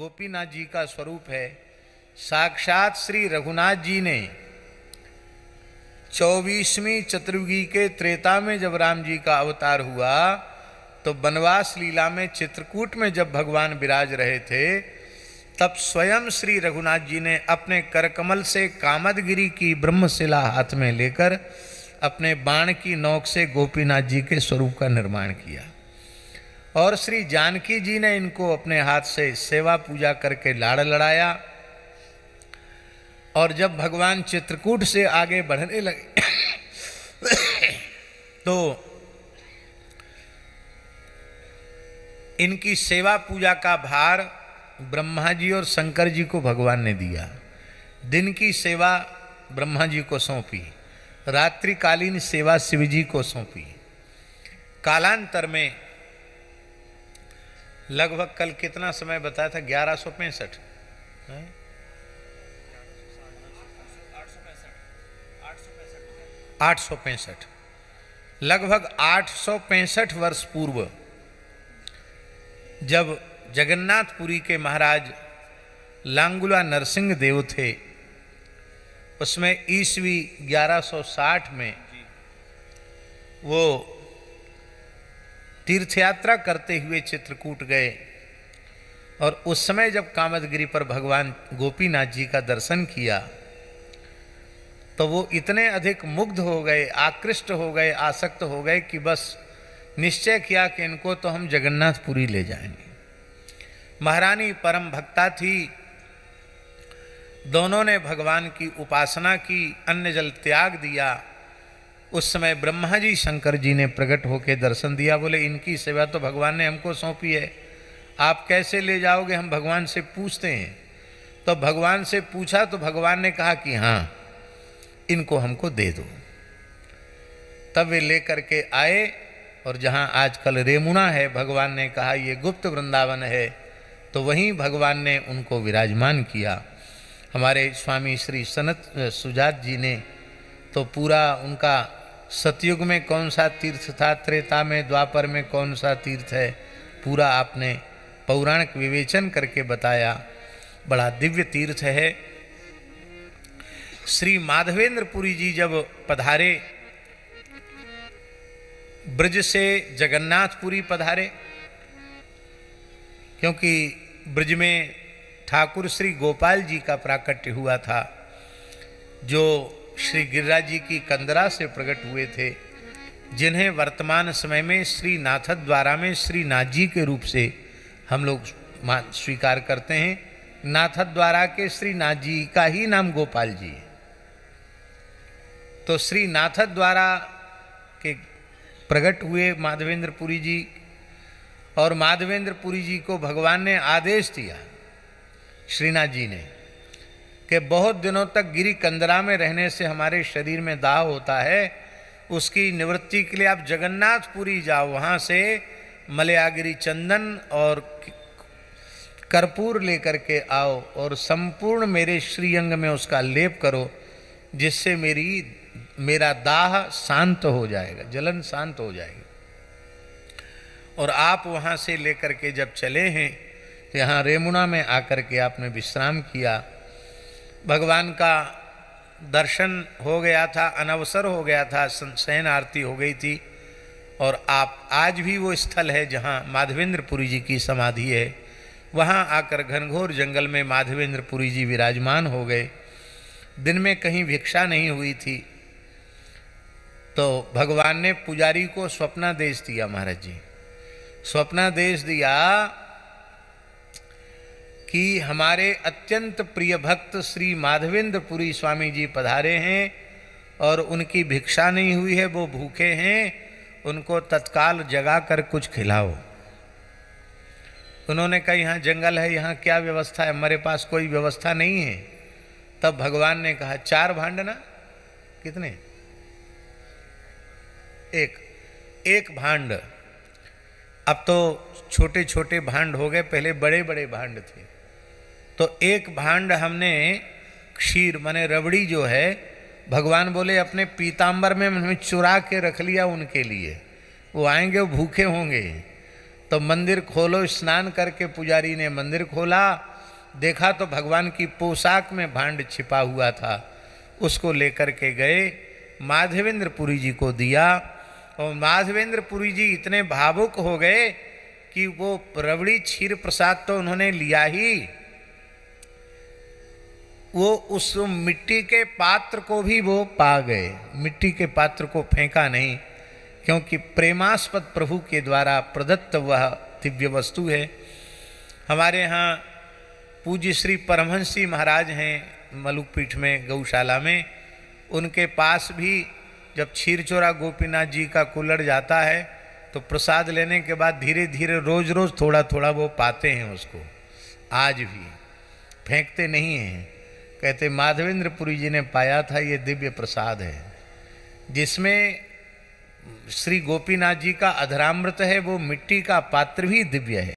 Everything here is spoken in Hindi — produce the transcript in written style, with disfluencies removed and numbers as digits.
गोपीनाथ जी का स्वरूप है। साक्षात श्री रघुनाथ जी ने 24वीं चतुर्युगी के त्रेता में जब राम जी का अवतार हुआ तो बनवास लीला में चित्रकूट में जब भगवान विराज रहे थे तब स्वयं श्री रघुनाथ जी ने अपने करकमल से कामदगिरी की ब्रह्मशिला हाथ में लेकर अपने बाण की नोक से गोपीनाथ जी के स्वरूप का निर्माण किया और श्री जानकी जी ने इनको अपने हाथ से सेवा पूजा करके लाड़ लड़ाया। और जब भगवान चित्रकूट से आगे बढ़ने लगे तो इनकी सेवा पूजा का भार ब्रह्मा जी और शंकर जी को भगवान ने दिया। दिन की सेवा ब्रह्मा जी को सौंपी, रात्रिकालीन सेवा शिव जी को सौंपी। कालांतर में लगभग कल कितना समय बताया था, 1165 865 लगभग 865 वर्ष पूर्व जब जगन्नाथपुरी के महाराज लांगुला नरसिंह देव थे, उसमें ईस्वी 1160 में वो तीर्थयात्रा करते हुए चित्रकूट गए और उस समय जब कामदगिरी पर भगवान गोपीनाथ जी का दर्शन किया तो वो इतने अधिक मुग्ध हो गए, आकृष्ट हो गए, आसक्त हो गए कि बस निश्चय किया कि इनको तो हम जगन्नाथपुरी ले जाएंगे। महारानी परम भक्ता थी, दोनों ने भगवान की उपासना की, अन्न जल त्याग दिया। उस समय ब्रह्मा जी शंकर जी ने प्रकट होकर दर्शन दिया, बोले इनकी सेवा तो भगवान ने हमको सौंपी है, आप कैसे ले जाओगे, हम भगवान से पूछते हैं। तो भगवान से पूछा तो भगवान ने कहा कि हाँ इनको हमको दे दो। तब वे लेकर के आए और जहाँ आजकल रेमुना है, भगवान ने कहा ये गुप्त वृंदावन है, तो वहीं भगवान ने उनको विराजमान किया। हमारे स्वामी श्री सनत सुजात जी ने तो पूरा उनका सतयुग में कौन सा तीर्थ था, त्रेता में, द्वापर में कौन सा तीर्थ है, पूरा आपने पौराणिक विवेचन करके बताया। बड़ा दिव्य तीर्थ है। श्री माधवेंद्रपुरी जी जब पधारे, ब्रज से जगन्नाथपुरी पधारे, क्योंकि ब्रज में ठाकुर श्री गोपाल जी का प्राकट्य हुआ था, जो श्री गिरिराज जी की कंदरा से प्रकट हुए थे, जिन्हें वर्तमान समय में श्री नाथद्वारा में श्री नाथ जी के रूप से हम लोग स्वीकार करते हैं। नाथद्वारा के श्री नाथ जी का ही नाम गोपाल जी है। तो श्री नाथद्वारा के प्रकट हुए माधवेंद्रपुरी जी, और माधवेंद्रपुरी जी को भगवान ने आदेश दिया श्रीनाथ जी ने कि बहुत दिनों तक गिरी कंदरा में रहने से हमारे शरीर में दाह होता है, उसकी निवृत्ति के लिए आप जगन्नाथपुरी जाओ, वहाँ से मलयागिरी चंदन और कर्पूर लेकर के आओ और संपूर्ण मेरे श्रीअंग में उसका लेप करो, जिससे मेरा दाह शांत हो जाएगा, जलन शांत हो जाएगी। और आप वहाँ से लेकर के जब चले हैं तो यहाँ रेमुना में आकर के आपने विश्राम किया, भगवान का दर्शन हो गया था, अनवसर हो गया था, शयन आरती हो गई थी, और आप आज भी वो स्थल है जहाँ माधवेंद्रपुरी जी की समाधि है, वहाँ आकर घनघोर जंगल में माधवेंद्रपुरी जी विराजमान हो गए। दिन में कहीं भिक्षा नहीं हुई थी, तो भगवान ने पुजारी को स्वप्नादेश दिया, महाराज जी स्वप्नादेश दिया कि हमारे अत्यंत प्रिय भक्त श्री माधवेंद्रपुरी स्वामी जी पधारे हैं और उनकी भिक्षा नहीं हुई है, वो भूखे हैं, उनको तत्काल जगा कर कुछ खिलाओ। उन्होंने कहा यहाँ जंगल है, यहाँ क्या व्यवस्था है, हमारे पास कोई व्यवस्था नहीं है। तब भगवान ने कहा 4 भांड ना, कितने, एक भांड। अब तो छोटे छोटे भांड हो गए, पहले बड़े बड़े भांड थे। तो एक भांड हमने क्षीर माने रबड़ी जो है, भगवान बोले अपने पीताम्बर में हमने चुरा के रख लिया उनके लिए, वो आएंगे वो भूखे होंगे। तो मंदिर खोलो, स्नान करके पुजारी ने मंदिर खोला देखा तो भगवान की पोशाक में भांड छिपा हुआ था। उसको लेकर के गए, माधवेंद्र पुरी जी को दिया, और माधवेंद्र पुरी जी इतने भावुक हो गए कि वो रबड़ी क्षीर प्रसाद तो उन्होंने लिया ही, वो उस मिट्टी के पात्र को भी वो पा गए, मिट्टी के पात्र को फेंका नहीं, क्योंकि प्रेमास्पद प्रभु के द्वारा प्रदत्त वह दिव्य वस्तु है। हमारे यहाँ पूज्य श्री परमहंस जी महाराज हैं मलुकपीठ में गौशाला में, उनके पास भी जब क्षीरचोरा गोपीनाथ जी का कुल्हड़ जाता है तो प्रसाद लेने के बाद धीरे धीरे रोज रोज थोड़ा थोड़ा वो पाते हैं उसको, आज भी फेंकते नहीं हैं। कहते माधवेंद्र पुरी जी ने पाया था ये दिव्य प्रसाद है, जिसमें श्री गोपीनाथ जी का अधरामृत है, वो मिट्टी का पात्र भी दिव्य है।